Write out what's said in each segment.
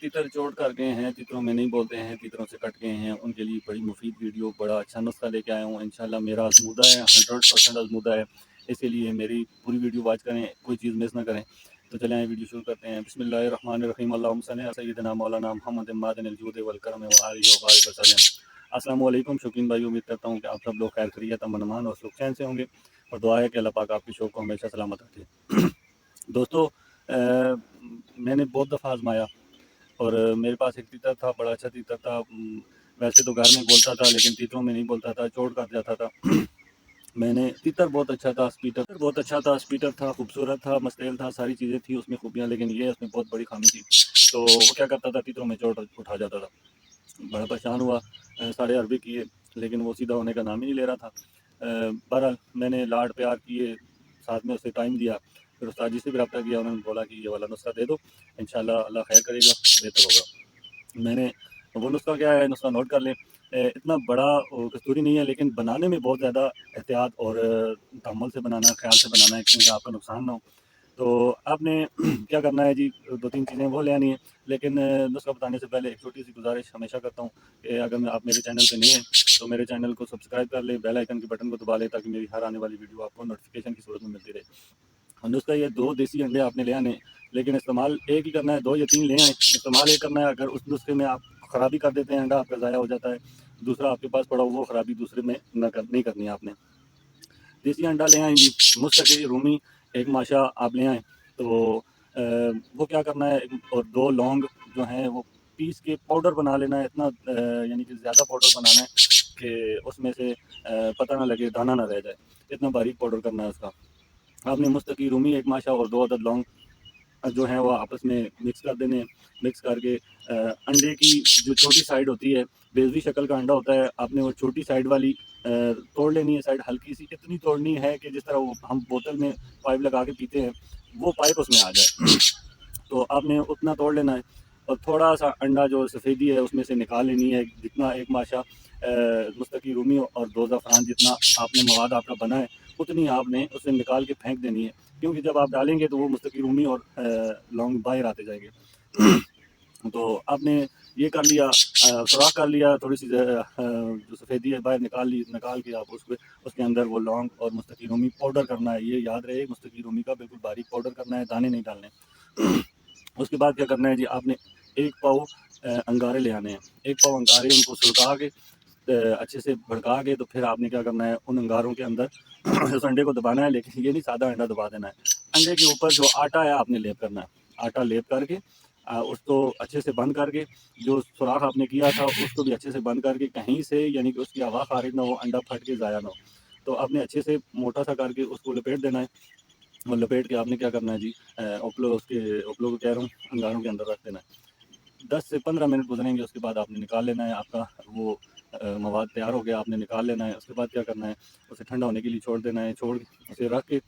تیتر چوٹ کر گئے ہیں، تیتروں میں نہیں بولتے ہیں، تیتروں سے کٹ گئے ہیں، ان کے لیے بڑی مفید ویڈیو، بڑا اچھا نسخہ لے کے آیا ہوں انشاءاللہ۔ میرا آزمودہ ہے، 100% آزمودہ ہے، اسی لیے میری پوری ویڈیو واچ کریں، کوئی چیز مس نہ کریں۔ تو چلیں ویڈیو شروع کرتے ہیں۔ بسم اللہ الرحمن الرحیم، اللہم صلی علی سیدنا مولانا محمد معدن الجود والکرم وآلہ وبارک وسلم۔ السلام علیکم شوقین بھائی، امید کرتا ہوں کہ آپ سب لوگ خیر خیریت، امن امان اور سکھ چین سے ہوں گے، اور دعا ہے کہ اللہ پاک آپ کی شوق کو ہمیشہ سلامت رکھے۔ دوستو، میں نے بہت دفعہ آزمایا، اور میرے پاس ایک تیتر تھا، بڑا اچھا تیتر تھا۔ ویسے تو گھر میں بولتا تھا لیکن تیتروں میں نہیں بولتا تھا، چوٹ کر جاتا تھا۔ میں نے تیتر بہت اچھا تھا، اسپیٹر تھا، خوبصورت تھا، مستعل تھا، ساری چیزیں تھیں اس میں خوبیاں، لیکن یہ اس میں بہت بڑی خامی تھی۔ تو وہ کیا کرتا تھا، تیتروں میں چوٹ اٹھا جاتا تھا۔ بڑا پریشان ہوا، سارے عربی کیے، لیکن وہ سیدھا ہونے کا نام ہی نہیں لے رہا تھا۔ بہرحال میں نے لاڈ پیار کیے، ساتھ میں اسے ٹائم دیا، پھر استاد جی سے بھی رابطہ کیا، انہوں نے بولا کہ یہ والا نسخہ دے دو، انشاءاللہ اللہ خیر کرے گا، بہتر ہوگا۔ میں نے وہ نسخہ کیا ہے، نسخہ نوٹ کر لیں۔ اتنا بڑا کستوری نہیں ہے، لیکن بنانے میں بہت زیادہ احتیاط اور تحمل سے بنانا ہے، خیال سے بنانا ہے، کیونکہ آپ کا نقصان نہ ہو۔ تو آپ نے کیا کرنا ہے جی، 2-3 چیزیں وہ لے آنی ہیں، لیکن نسخہ بتانے سے پہلے ایک چھوٹی سی گزارش ہمیشہ کرتا ہوں کہ اگر آپ میرے چینل پہ نہیں ہیں تو میرے چینل کو سبسکرائب کر لیں، بیل آئیکن کے بٹن کو دبا لیں، تاکہ میری ہر آنے والی ویڈیو آپ کو نوٹیفیکیشن کی صورت میں ملتی رہے۔ نسخہ یہ 2 دیسی انڈے آپ نے لے آنے، لیکن استعمال ایک ہی کرنا ہے، 2 یا 3 لے آئیں، استعمال ایک کرنا ہے۔ اگر اس نسخے میں آپ خرابی کر دیتے ہیں، انڈا آپ کا ضائع ہو جاتا ہے، دوسرا آپ کے پاس پڑا وہ خرابی دوسرے میں نہیں کرنی ہے آپ نے۔ دیسی انڈا لے آئیں جی، مستقی رومی ایک ماشا آپ لے آئیں۔ تو وہ کیا کرنا ہے، اور 2 لونگ جو ہیں وہ پیس کے پاؤڈر بنا لینا ہے، اتنا یعنی کہ زیادہ پاؤڈر بنانا ہے کہ اس میں سے پتہ نہ لگے، دانہ نہ رہ جائے، اتنا باریک پاؤڈر کرنا ہے اس کا۔ آپ نے مستقی رومی ایک ماشا اور 2 عدد لونگ جو ہیں وہ آپس میں مکس کر دینے ہیں۔ مکس کر کے انڈے کی جو چھوٹی سائڈ ہوتی ہے، بیضوی شکل کا انڈا ہوتا ہے، آپ نے وہ چھوٹی سائڈ والی توڑ لینی ہے، سائڈ ہلکی سی اتنی توڑنی ہے کہ جس طرح وہ ہم بوتل میں پائپ لگا کے پیتے ہیں وہ پائپ اس میں آ جائے۔ تو آپ نے اتنا توڑ لینا ہے، اور تھوڑا سا انڈا جو سفیدی ہے اس میں سے نکال لینی ہے، جتنا ایک ماشا مستقی رومی اور 2 زعفران جتنا آپ نے مواد آپ کا بنا ہے اتنی آپ نے اسے نکال کے پھینک دینی ہے، کیونکہ جب آپ ڈالیں گے تو وہ مستقی رومی اور لونگ باہر آتے جائیں گے۔ تو آپ نے یہ کر لیا، سوراخ کر لیا، تھوڑی سی جو سفیدی ہے باہر نکال کے آپ اس کے اندر وہ لونگ اور مستقی رومی پاؤڈر کرنا ہے۔ یہ یاد رہے، مستقی رومی کا بالکل باریک پاؤڈر کرنا ہے، دانے نہیں ڈالنے۔ اس کے بعد کیا کرنا ہے جی، آپ نے 1 پاؤ انگارے لے آنے ہیں، 1 پاؤ انگارے، ان کو سلٹا کے اچھے سے بھڑکا کے، تو پھر آپ نے کیا کرنا ہے، ان انگاروں کے اندر اس انڈے کو دبانا ہے، لیکن یہ نہیں سادہ انڈا دبا دینا ہے، انڈے کے اوپر جو آٹا ہے آپ نے لیپ کرنا ہے، آٹا لیپ کر کے اس کو اچھے سے بند کر کے، جو سوراخ آپ نے کیا تھا اس کو بھی اچھے سے بند کر کے، کہیں سے یعنی کہ اس کی ہوا خارج نہ ہو، انڈا پھٹ کے ضائع نہ ہو، تو آپ نے اچھے سے موٹا سا کر کے اس کو لپیٹ دینا ہے، اور لپیٹ کے آپ نے کیا کرنا ہے جی، اوپلو کو کہہ رہا ہوں، انگاروں کے اندر رکھ دینا ہے۔ 10 سے 15 منٹ گزریں گے، اس کے بعد آپ نے نکال لینا ہے، آپ کا وہ مواد تیار ہو گیا، آپ نے نکال لینا ہے۔ اس کے بعد کیا کرنا ہے، اسے ٹھنڈا ہونے کے لیے چھوڑ دینا ہے، اسے رکھ کے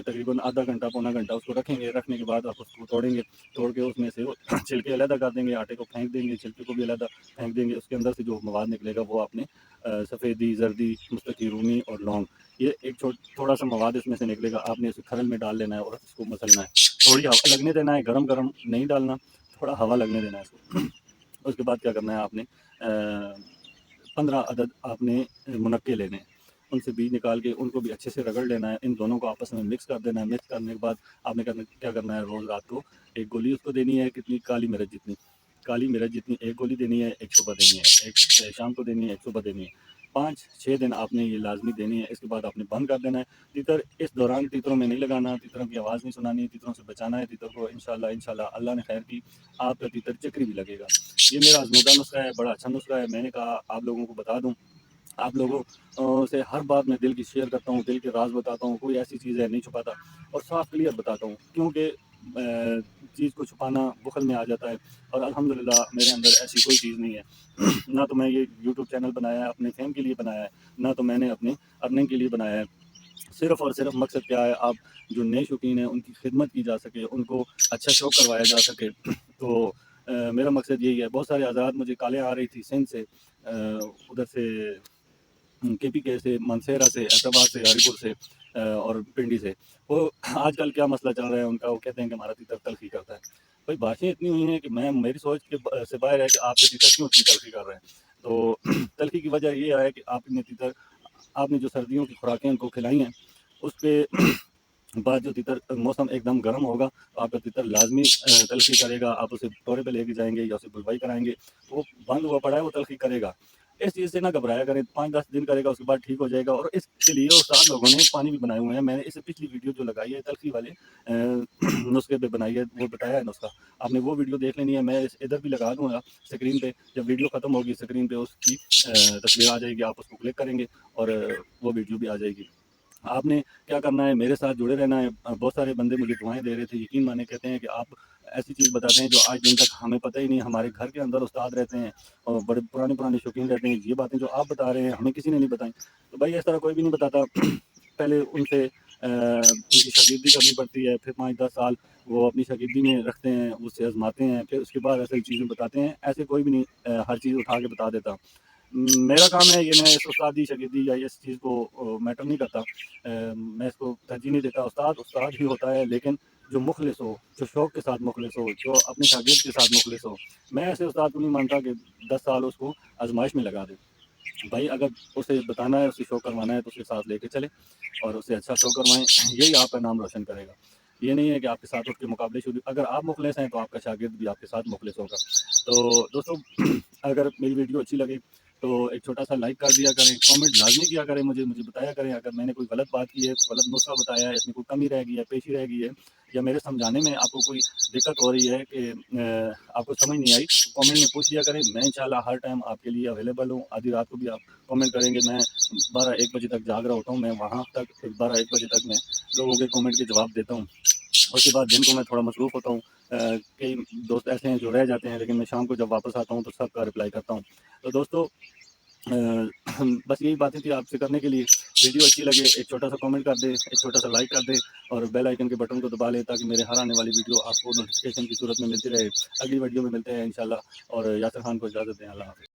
تقریباً آدھا گھنٹہ پونا گھنٹہ اس کو رکھیں گے۔ رکھنے کے بعد آپ اس کو توڑیں گے، توڑ کے اس میں سے وہ چھلکے علیحدہ کر دیں گے، آٹے کو پھینک دیں گے، چھلکے کو بھی علیحدہ پھینک دیں گے۔ اس کے اندر سے جو مواد نکلے گا وہ آپ نے سفیدی، زردی، مستقی رومی اور لونگ، یہ ایک تھوڑا سا مواد اس میں سے نکلے گا، آپ نے اسے کھرل میں ڈال لینا ہے اور اس کو مسلنا ہے، تھوڑی ہوا لگنے دینا ہے، گرم نہیں ڈالنا، تھوڑا ہوا لگنے دینا ہے اس کو۔ اس کے بعد کیا کرنا ہے، آپ نے 15 عدد آپ نے منقے لینے ہیں، ان سے بیج نکال کے ان کو بھی اچھے سے رگڑ لینا ہے، ان دونوں کو آپس میں مکس کر دینا ہے۔ مکس کرنے کے بعد آپ نے کیا کرنا ہے، روز رات کو 1 گولی اس کو دینی ہے، کتنی، کالی مرچ جتنی 1 گولی دینی ہے، 1 صبح دینی ہے، 1 شام کو دینی ہے، 1 صبح دینی ہے، 5-6 دن آپ نے یہ لازمی دینی ہے۔ اس کے بعد آپ نے بند کر دینا ہے۔ تیتر اس دوران تیتروں میں نہیں لگانا، تیتروں کی آواز نہیں سنانی، تیتروں سے بچانا ہے تیتر کو، انشاءاللہ اللہ نے خیر کی، آپ کا تیتر چکری بھی لگے گا۔ یہ میرا آزمودہ نسخہ ہے، بڑا اچھا نسخہ ہے، میں نے کہا آپ لوگوں کو بتا دوں۔ آپ لوگوں سے ہر بات میں دل کی شیئر کرتا ہوں، دل کے راز بتاتا ہوں، کوئی ایسی چیز ہے نہیں چھپاتا، اور صاف کلیئر بتاتا ہوں، کیونکہ چیز کو چھپانا بخل میں آ جاتا ہے، اور الحمدللہ میرے اندر ایسی کوئی چیز نہیں ہے۔ نہ تو میں یہ یوٹیوب چینل بنایا ہے اپنے فیم کے لیے بنایا ہے، نہ تو میں نے اپنے ارننگ کے لیے بنایا ہے، صرف اور صرف مقصد کیا ہے، آپ جو نئے شوقین ہیں ان کی خدمت کی جا سکے، ان کو اچھا شوق کروایا جا سکے۔ تو میرا مقصد یہی ہے۔ بہت سارے آزاد مجھے کالیں آ رہی تھی سندھ سے، ادھر سے KPK سے، منسیرا سے، ایبٹ آباد سے، ہری پور سے، اور پنڈی سے، وہ آج کل کیا مسئلہ چل رہا ہے ان کا، وہ کہتے ہیں کہ ہمارا تیتر تلخی کرتا ہے۔ بھائی باتیں اتنی ہوئی ہیں کہ میری سوچ کے سے باہر ہے کہ آپ کے تیتر کیوں اتنی تلخی کر رہے ہیں۔ تو تلخی کی وجہ یہ ہے کہ آپ نے جو سردیوں کی خوراکیں ان کو کھلائی ہیں، اس پہ بعد جو تیتر موسم ایک دم گرم ہوگا تو آپ کا تیتر لازمی تلخی کرے گا، آپ اسے دورے پہ لے کے جائیں گے یا اسے بلوائی کرائیں گے، وہ بند ہوا پڑا ہے، وہ تلخی کرے گا۔ اس چیز سے نہ گھبرایا کریں، 5-10 دن کرے گا، اس کے بعد ٹھیک ہو جائے گا۔ اور اس کے لیے استاد لوگوں نے پانی بھی بنائے ہوئے ہیں، میں نے اس سے پچھلی ویڈیو جو لگائی ہے تلخی والے نسخے پہ بنائی ہے، وہ بتایا ہے نسخہ، آپ نے وہ ویڈیو دیکھ لینی ہے، میں ادھر بھی لگا دوں گا اسکرین پہ، جب ویڈیو ختم ہوگی اسکرین پہ اس کی تصویر آ جائے گی، آپ اس کو کلک کریں گے اور وہ ویڈیو بھی آ جائے گی۔ آپ نے کیا کرنا ہے، میرے ساتھ جڑے رہنا ہے۔ بہت سارے بندے مجھے دعائیں دے رہے تھے، یقین مانے کہتے ہیں کہ آپ ایسی چیز بتاتے ہیں جو آج دن تک ہمیں پتہ ہی نہیں، ہمارے گھر کے اندر استاد رہتے ہیں اور بڑے پرانے شوقین رہتے ہیں، یہ باتیں جو آپ بتا رہے ہیں ہمیں کسی نے نہیں بتائیں۔ تو بھائی اس طرح کوئی بھی نہیں بتاتا، پہلے ان سے ان کی شاگردی کرنی پڑتی ہے، پھر 5-10 سال وہ اپنی شاگردی میں رکھتے ہیں، اس سے آزماتے ہیں، پھر اس کے بعد ایسی چیزیں بتاتے ہیں۔ ایسے کوئی بھی نہیں ہر چیز اٹھا کے بتا دیتا۔ میرا کام ہے، یہ میں اس استادی شاگردی یا اس چیز کو میٹر نہیں کرتا، میں اس کو ترجیح نہیں دیتا۔ استاد ہی ہوتا ہے، لیکن جو مخلص ہو، جو شوق کے ساتھ مخلص ہو، جو اپنے شاگرد کے ساتھ مخلص ہو، میں ایسے استاد کو نہیں مانتا کہ 10 سال اس کو آزمائش میں لگا دے۔ بھائی اگر اسے بتانا ہے، اسے شو کروانا ہے تو اس کے ساتھ لے کے چلے اور اسے اچھا شو کروائیں، یہی آپ کا نام روشن کرے گا۔ یہ نہیں ہے کہ آپ کے ساتھ اس کے مقابلے شروع، اگر آپ مخلص ہیں تو آپ کا شاگرد بھی آپ کے ساتھ مخلص ہوگا۔ تو دوستوں اگر میری ویڈیو اچھی لگے تو ایک چھوٹا سا لائک کر دیا کریں، کامنٹ لازمی کیا کریں، مجھے بتایا کریں اگر میں نے کوئی غلط بات کی ہے، کوئی غلط نسخہ بتایا ہے، اس میں کوئی کمی رہ گئی ہے، پیشی رہ گئی ہے، یا میرے سمجھانے میں آپ کو کوئی دقت ہو رہی ہے کہ آپ کو سمجھ نہیں آئی، کامنٹ میں پوچھ لیا کریں۔ میں انشاءاللہ ہر ٹائم آپ کے لیے اویلیبل ہوں۔ آدھی رات کو بھی آپ کامنٹ کریں گے، میں 12-1 بجے تک جاگ رہا ہوتا ہوں، میں وہاں تک 12-1 بجے تک میں لوگوں کے کامنٹ کے جواب دیتا ہوں۔ اس کے بعد دن کو میں تھوڑا مصروف ہوتا ہوں، کئی دوست ایسے ہیں جو رہ جاتے ہیں، لیکن میں شام کو جب واپس آتا ہوں تو سب کا رپلائی کرتا ہوں۔ تو دوستو بس یہی باتیں تھی آپ سے کرنے کے لیے۔ ویڈیو اچھی لگے ایک چھوٹا سا کامنٹ کر دے، ایک چھوٹا سا لائک کر دے اور بیل آئیکن کے بٹن کو دبا لے تاکہ میرے ہر آنے والی ویڈیو آپ کو نوٹیفکیشن کی صورت میں ملتی رہے۔ اگلی ویڈیو میں ملتے ہیں انشاءاللہ، اور یاسر خان کو اجازت دیں، اللہ حافظ۔